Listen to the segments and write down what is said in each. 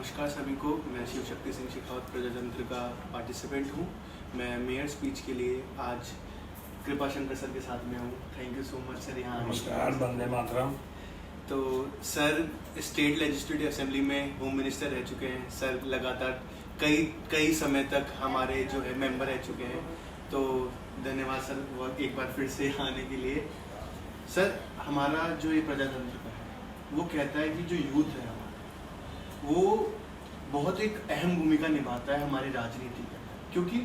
नमस्कार सभी को। मैं शिव शक्ति सिंह शेखावत प्रजातंत्र का पार्टिसिपेंट हूँ। मैं मेयर स्पीच के लिए आज कृपा शंकर सर के साथ में हूँ। Thank you so much sir यहाँ आने के लिए। नमस्कार, वंदे मातरम। तो सर स्टेट लेजिस्लेटिव असेंबली में होम मिनिस्टर रह चुके हैं। सर लगातार कई समय तक हमारे जो है मेंबर रह चुके हैं। तो धन्यवाद सर वो एक बार फिर से आने के लिए। सर हमारा जो ये प्रजातंत्र का है वो कहता है कि जो यूथ है वो बहुत एक अहम भूमिका निभाता है हमारी राजनीति में, क्योंकि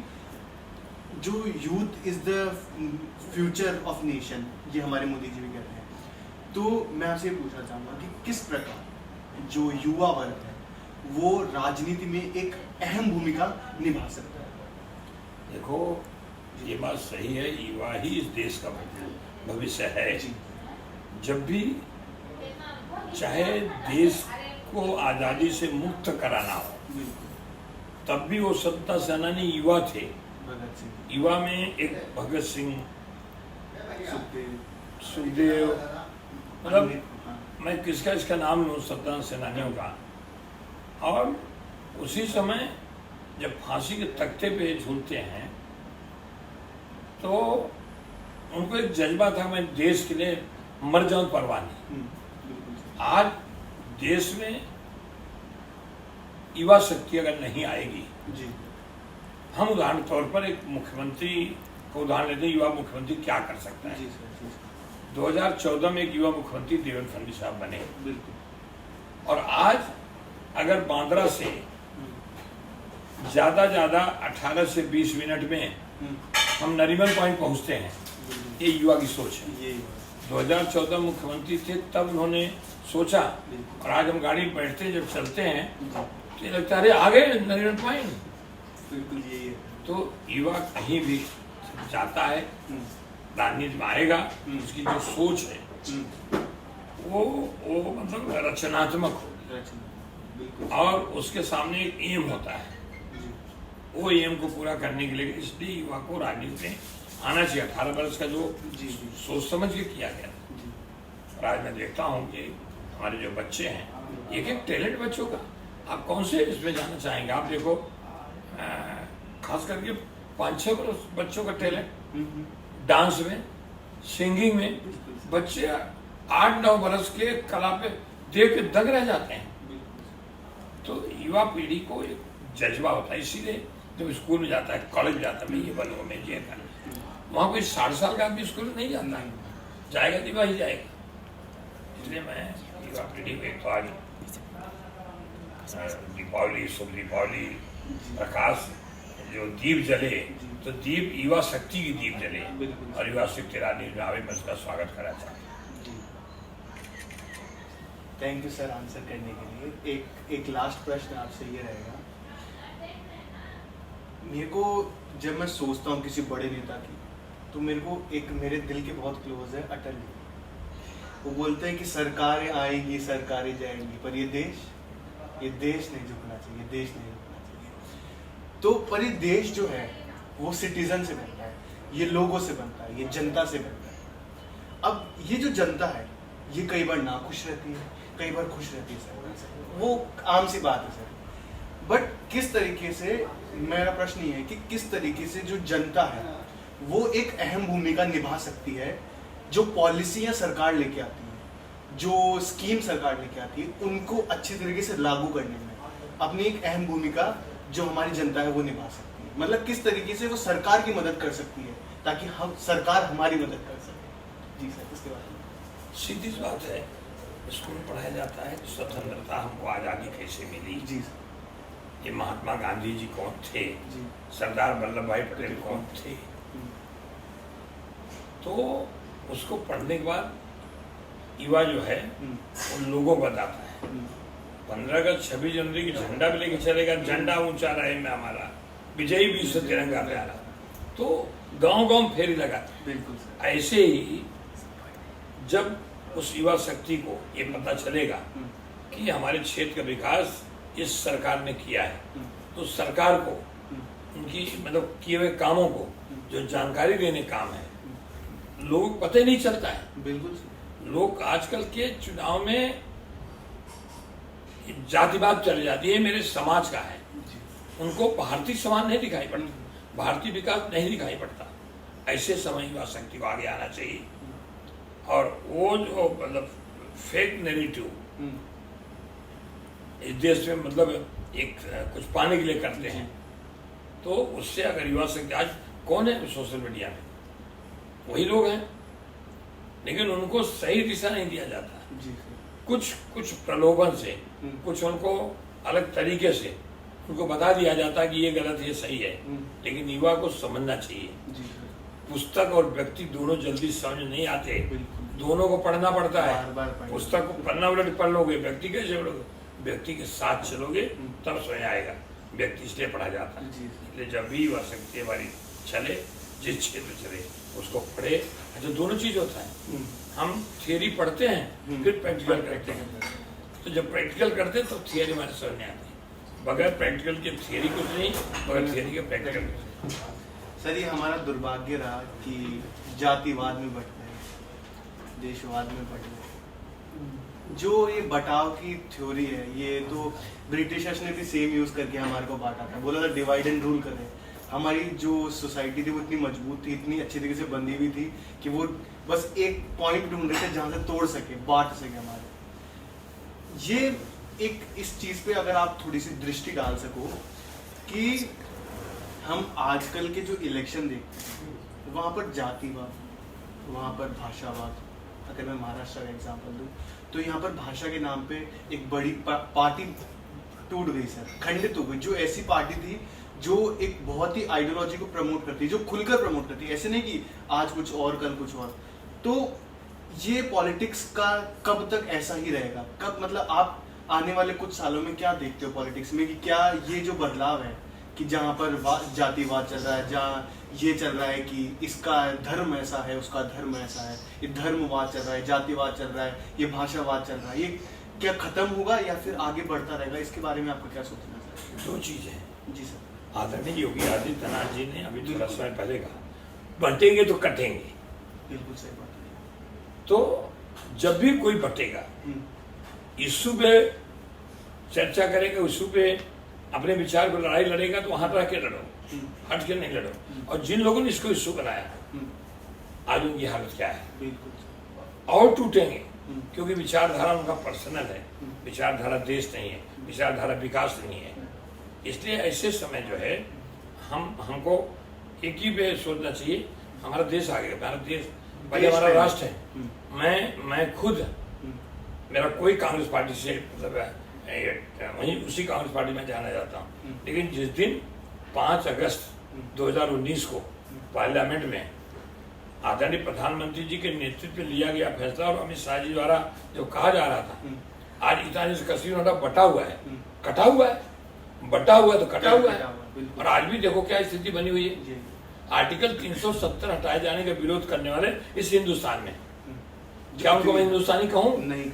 जो youth is the future of nation, ये हमारे मोदी जी भी कहते हैं। तो मैं आपसे पूछना चाहूँगा कि किस प्रकार जो युवा वर्ग है वो राजनीति में एक अहम भूमिका निभा सकता है। देखो, ये बात सही है, युवा ही इस देश का भविष्य है। जब भी चाहे देश को आज़ादी से मुक्त कराना हो, तब भी वो स्वतंत्रता सेनानी युवा थे। युवा में एक भगत सिंह, सुखदेव, मतलब मैं किसका इसका नाम लूँ स्वतंत्रता सेनानियों का। और उसी समय जब फांसी के तख्ते पे झूलते हैं तो उनको एक जज्बा था, मैं देश के लिए मर जाऊं परवाह नहीं। आज देश में युवा शक्ति अगर नहीं आएगी जी। हम उदाहरण तौर पर एक मुख्यमंत्री को उदाहरण लेते हैं, युवा मुख्यमंत्री क्या कर सकता है। जी सर। 2014 में एक युवा मुख्यमंत्री देवेंद्र फडणवीस साहब बने। बिल्कुल। और आज अगर बांद्रा से ज्यादा 18 से 20 मिनट में हम नरीमन पॉइंट पहुंचते हैं, ये युवा की सोच है। 2014 मुख्यमंत्री थे तब उन्होंने सोचा, और आज हम गाड़ी बैठते जब चलते हैं तो ये लगता है अरे आ गए नरीमन पॉइंट। बिल्कुल यही है। तो युवा कहीं भी जाता है, राजनीति में आएगा, उसकी जो सोच है वो मतलब रचनात्मक होगी, और उसके सामने एक एम होता है। वो एम को पूरा करने के लिए इसलिए युवा को राजनीति में आना चाहिए। 18 वर्ष का जो सोच समझ के किया गया। और आज मैं देखता हूँ कि हमारे जो बच्चे हैं, एक एक टैलेंट बच्चों का, आप कौन से इसमें जाना चाहेंगे। आप देखो खास करके 5-6 वर्ष बच्चों का टैलेंट डांस में, सिंगिंग में, बच्चे 8-9 वर्ष के कला पे देख के दंग रह जाते हैं। तो युवा पीढ़ी को एक जज्बा होता है, इसीलिए जब स्कूल में जाता है, कॉलेज में जाता है, मैं ये बनूँ, मैं ये करूँ, वहाँ कोई 60 साल का आदमी स्कूल में नहीं जाता है, जाएगा दिवा ही जाएगा। इसलिए मैं युवा पीढ़ी को एक बार दीपावली, शुभ दीपावली, प्रकाश जो दीप जले, तो दीप युवा शक्ति की दीप जले, और युवा शक्ति राजनीति में आवे, मैं उसका स्वागत करना चाहता हूँ। थैंक यू सर आंसर करने के लिए। एक लास्ट प्रश्न आपसे ये रहेगा, मेरे को जब मैं सोचता हूँ किसी बड़े नेता की, तो मेरे को एक मेरे दिल के बहुत क्लोज है अटल जी। वो बोलते हैं कि सरकारें आएंगी, सरकारें जाएंगी, पर ये देश नहीं झुकना चाहिए, देश नहीं झुकना चाहिए। तो पर ये देश जो है वो सिटीजन से बनता है, ये लोगों से बनता है, ये जनता से बनता है। अब ये जो जनता है ये कई बार नाखुश रहती है, कई बार खुश रहती है सर, वो आम सी बात है सर। बट किस तरीके से, मेरा प्रश्न ये है कि किस तरीके से जो जनता है वो एक अहम भूमिका निभा सकती है, जो पॉलिसियां सरकार लेके आती है, जो स्कीम सरकार लेके आती है, उनको अच्छे तरीके से लागू करने में अपनी एक अहम भूमिका जो हमारी जनता है वो निभा सकती है। मतलब किस तरीके से वो सरकार की मदद कर सकती है ताकि हम सरकार हमारी मदद कर सके। जी सर, इसके बारे में सीधी सी बात है, स्कूल में पढ़ाया जाता है स्वतंत्रता हमको आज़ादी कैसे मिली। जी ये महात्मा गांधी जी कौन थे, जी। सरदार वल्लभ भाई पटेल कौन थे। तो उसको पढ़ने के बाद युवा जो है उन लोगों को बताता है। 15 अगस्त 26 जनवरी की झंडा भी लेके चलेगा, झंडा ऊंचा रहे में हमारा, विजयी विश्व तिरंगा प्यारा। तो गांव-गांव फेरी लगा। बिल्कुल। ऐसे ही जब उस युवा शक्ति को ये पता चलेगा कि हमारे क्षेत्र का विकास इस सरकार ने किया है, तो सरकार को उनकी मतलब किए हुए कामों को जो जानकारी देने काम है, लोगों को पता ही नहीं चलता है। बिल्कुल। लोग आजकल के चुनाव में जातिवाद चली जाती है, मेरे समाज का है। उनको भारतीय समाज नहीं दिखाई पड़ता, भारतीय विकास नहीं दिखाई पड़ता। ऐसे समय युवा शक्ति को आगे आना चाहिए और वो जो मतलब फेक नेरेटिव इस देश में मतलब एक कुछ पाने के लिए करते हैं, तो उससे अगर युवा शक्ति, आज कौन है सोशल मीडिया में, वही लोग हैं, लेकिन उनको सही दिशा नहीं दिया जाता। कुछ प्रलोभन से, कुछ उनको अलग तरीके से उनको बता दिया जाता है कि ये गलत ये सही है, लेकिन युवा को समझना चाहिए। पुस्तक और व्यक्ति दोनों जल्दी समझ नहीं आते, दोनों को पढ़ना पड़ता है। पुस्तक को पढ़ना उलट पढ़ लोगे, व्यक्ति कैसे पढ़ोगे? व्यक्ति के साथ चलोगे तब समझ आएगा। व्यक्ति इसलिए पढ़ा जाता है, इसलिए जब भी युवा शक्ति हमारी चले, जिस क्षेत्र चले उसको पढ़े। तो दोनों चीज होता है, हम थियरी पढ़ते हैं फिर प्रैक्टिकल करते हैं। तो जब प्रैक्टिकल करते हैं तो थियरी हमारे समझ में आती है। बगैर प्रैक्टिकल के थियरी कुछ नहीं, बगैर थियरी के प्रैक्टिकल कुछ नहीं। सर, ये हमारा दुर्भाग्य रहा कि जातिवाद में बट गए, देशवाद में बट गए। जो ये बटाव की थ्योरी है, ये तो ब्रिटिशर्स ने भी सेम यूज करके हमारे को बांटा था। बोला था डिवाइड एंड रूल करें। हमारी जो सोसाइटी थी वो इतनी मजबूत थी, इतनी अच्छी तरीके से बंधी हुई थी कि वो बस एक पॉइंट ढूंढ रहे थे जहां से तोड़ सके, बांट सके हमारे। ये एक इस चीज पे अगर आप थोड़ी सी दृष्टि डाल सको कि हम आजकल के जो इलेक्शन देखते हैं वहाँ पर जातिवाद, वहाँ पर भाषावाद, अगर मैं महाराष्ट्र का एग्जाम्पल दूँ तो यहाँ पर भाषा के नाम पे एक बड़ी पार्टी टूट गई सर, खंडित हो गई। जो ऐसी पार्टी थी जो एक बहुत ही आइडियोलॉजी को प्रमोट करती है, जो खुलकर प्रमोट करती है, ऐसे नहीं कि आज कुछ और कल कुछ और। तो ये पॉलिटिक्स का कब तक ऐसा ही रहेगा? कब, मतलब आप आने वाले कुछ सालों में क्या देखते हो पॉलिटिक्स में कि क्या ये जो बदलाव है कि जहाँ पर जातिवाद चल रहा है, जहाँ ये चल रहा है कि इसका धर्म ऐसा है, उसका धर्म ऐसा है, ये धर्मवाद चल रहा है, जातिवाद चल रहा है, ये भाषावाद चल रहा है, ये क्या खत्म होगा या फिर आगे बढ़ता रहेगा? इसके बारे में आपको क्या सोचना है? दो चीज़ है जी सर। आदरणीय योगी आदित्यनाथ जी ने अभी थोड़ा समय पहले कहा, बंटेंगे तो कटेंगे। बिल्कुल सही बात है। तो जब भी कोई बटेगा, इशू पे चर्चा करेगा, इशू पे अपने विचार को लड़ाई लड़ेगा, तो वहां पर आके लड़ो, हट के नहीं लड़ो। और जिन लोगों ने इसको इशू बनाया, आज उनकी हालत क्या है? और टूटेंगे, क्योंकि विचारधारा उनका पर्सनल है, विचारधारा देश नहीं है, विचारधारा विकास नहीं है। इसलिए ऐसे समय जो है हमको एक ही पे सोचना चाहिए, हमारा देश आगे, हमारा देश भाई हमारा राष्ट्र है। मैं खुद, मेरा कोई कांग्रेस पार्टी से मतलब वहीं उसी कांग्रेस पार्टी में जाना चाहता हूँ, लेकिन जिस दिन 5 अगस्त 2019 को पार्लियामेंट में आदरणीय प्रधानमंत्री जी के नेतृत्व में लिया गया फैसला और अमित शाह जी द्वारा जो कहा जा रहा था, आज इतना कसीर होना बटा हुआ है, कटा हुआ है, बटा हुआ है तो कटा हुआ है। और आज भी देखो क्या स्थिति बनी हुई है। आर्टिकल 370 हटाए जाने का विरोध करने वाले इस हिंदुस्तान में, क्या उनको मैं हिंदुस्तानी कहूँ? नहीं।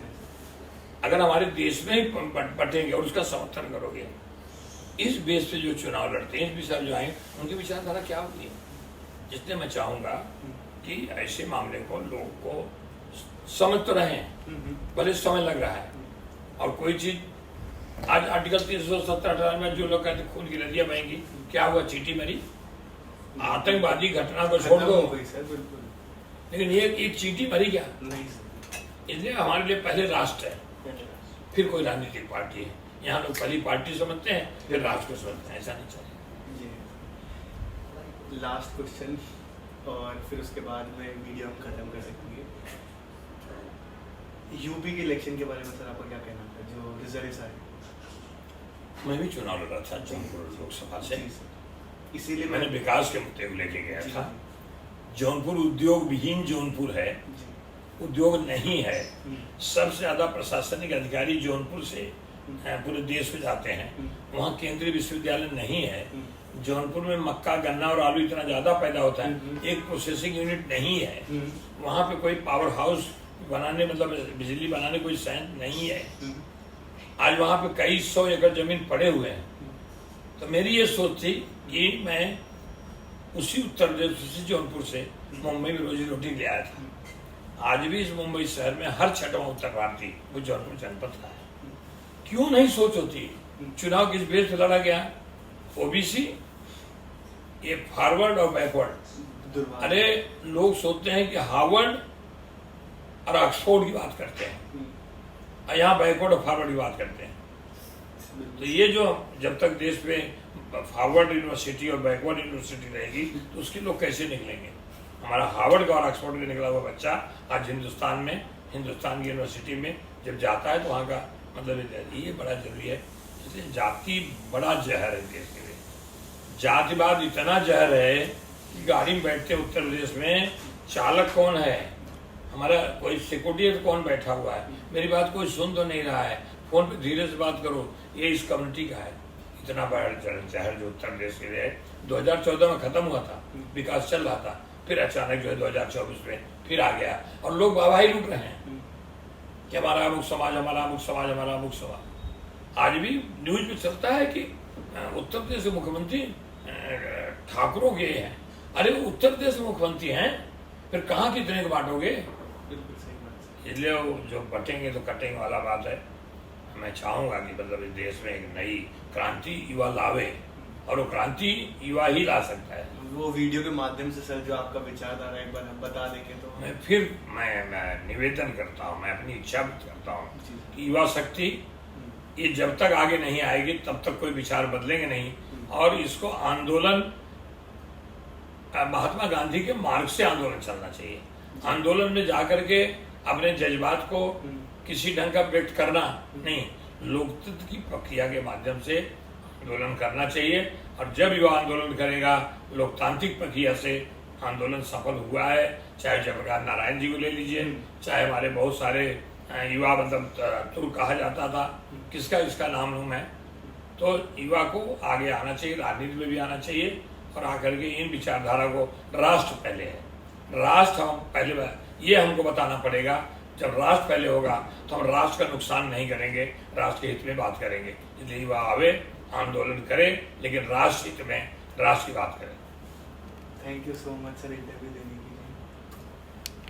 अगर हमारे देश में बटेंगे और उसका समर्थन करोगे, इस बेस पे जो चुनाव लड़ते हैं, इस विचार जो आए, उनकी विचारधारा क्या होगी? इसलिए मैं चाहूंगा कि ऐसे मामले को लोग को समझ तो रहे, भले समय लग रहा है। और कोई चीज आज आर्टिकल 370 में जो लोग कहते खून की नदियां बहेंगी, क्या हुआ? चीटी मरी, आतंकवादी घटना को छोड़ दो, लेकिन ये एक चीटी मरी क्या? इसलिए हमारे लिए पहले राष्ट्र है, फिर कोई राजनीतिक पार्टी है। यहाँ लोग पहली पार्टी समझते हैं, फिर राष्ट्र को समझते हैं, ऐसा नहीं चाहिए। लास्ट क्वेश्चन और फिर उसके बाद में वीडियो हम खत्म कर सकेंगे। यूपी के इलेक्शन के बारे में सर आपका क्या कहना था, जो रिजल्ट्स आए? मैं भी चुनाव लड़ रहा था जौनपुर लोकसभा से, इसीलिए मैंने विकास के मुद्दे को लेके गया था। जौनपुर उद्योग विहीन जौनपुर है, उद्योग नहीं है। सबसे ज्यादा प्रशासनिक अधिकारी जौनपुर से पूरे देश में जाते हैं। वहाँ केंद्रीय विश्वविद्यालय नहीं है। जौनपुर में मक्का, गन्ना और आलू इतना ज्यादा पैदा होता है, एक प्रोसेसिंग यूनिट नहीं है। वहाँ पे कोई पावर हाउस बनाने, मतलब बिजली बनाने कोई संयंत्र नहीं है। आज वहाँ पे कई 100 एकड़ जमीन पड़े हुए हैं। तो मेरी ये सोच थी कि मैं उसी उत्तर प्रदेश से, जौनपुर से मुंबई में रोजी रोटी ले आया था। आज भी इस मुंबई शहर में हर 6वां उत्तर भारतीय वो जौनपुर जनपद का है। क्यों नहीं सोच होती? चुनाव किस बेस पे लड़ा गया? ओबीसी, ये फॉरवर्ड और बैकवर्ड। दुर्भाग्य। अरे लोग सोचते हैं कि हार्वर्ड और ऑक्सफोर्ड की बात करते हैं, और यहाँ बैकवर्ड और फॉरवर्ड की बात करते हैं। तो ये जो जब तक देश में फॉरवर्ड यूनिवर्सिटी और बैकवर्ड यूनिवर्सिटी रहेगी तो उसके लोग कैसे निकलेंगे? हमारा हार्वर्ड का और ऑक्सफोर्ड का निकला हुआ बच्चा आज हिंदुस्तान की यूनिवर्सिटी में जब जाता है तो वहाँ का मतलब ये बड़ा जरूरी है। इसलिए जाति बड़ा जहर है देश के लिए। जातिवाद इतना जहर है कि गाड़ी में बैठते उत्तर प्रदेश में चालक कौन है, हमारा कोई सिक्योरिटी कौन बैठा हुआ है, मेरी बात कोई सुन तो नहीं रहा है, फोन पे धीरे से बात करो, ये इस कम्युनिटी का है। इतना बड़ा जहर जो उत्तर प्रदेश के लिए है। 2014 में खत्म हुआ था, विकास चल रहा था, फिर अचानक जो है 2024 में फिर आ गया और लोग वाहवाही लूट रहे हैं कि हमारा अमुक समाज, हमारा अमुक समाज, हमारा अमुक समाज। आज भी न्यूज में चलता है कि उत्तर प्रदेश के मुख्यमंत्री ठाकुरों के हैं। अरे उत्तर प्रदेश के मुख्यमंत्री हैं, फिर कहाँ कितने को बांटोगे? बिल्कुल सही बात है। इसलिए वो जो बटेंगे तो कटेंगे वाला बात है। मैं चाहूंगा कि मतलब इस देश में एक नई क्रांति युवा लावे, और वो क्रांति युवा ही ला सकता है। वो वीडियो के माध्यम से सर जो आपका विचारधारा एक बार हम बता देंगे तो मैं निवेदन करता हूँ, मैं अपनी इच्छा व्यक्त करता हूँ जी। कि युवा शक्ति ये जब तक आगे नहीं आएगी तब तक कोई विचार बदलेंगे नहीं। और इसको आंदोलन महात्मा गांधी के मार्ग से आंदोलन चलना चाहिए। आंदोलन में जाकर के अपने जज्बात को किसी ढंग का व्यक्त करना नहीं, लोकतंत्र की प्रक्रिया के माध्यम से आंदोलन करना चाहिए। और जब युवा आंदोलन करेगा लोकतांत्रिक प्रक्रिया से आंदोलन सफल हुआ है, चाहे जयप्रकाश नारायण जी को ले लीजिए, चाहे हमारे बहुत सारे युवा मतलब तुर कहा जाता था, किसका नाम लूँ मैं, तो युवा को आगे आना चाहिए, राजनीति में भी आना चाहिए और आकर के इन विचारधारा को राष्ट्र पहले है, राष्ट्र हम पहले, ये हमको बताना पड़ेगा। जब राष्ट्र पहले होगा तो हम राष्ट्र का नुकसान नहीं करेंगे, राष्ट्र के हित में बात करेंगे। इसलिए युवा आवे, आंदोलन करें, लेकिन राष्ट्र हित में राष्ट्र की बात करें। Thank you so much sir interview देने के लिए।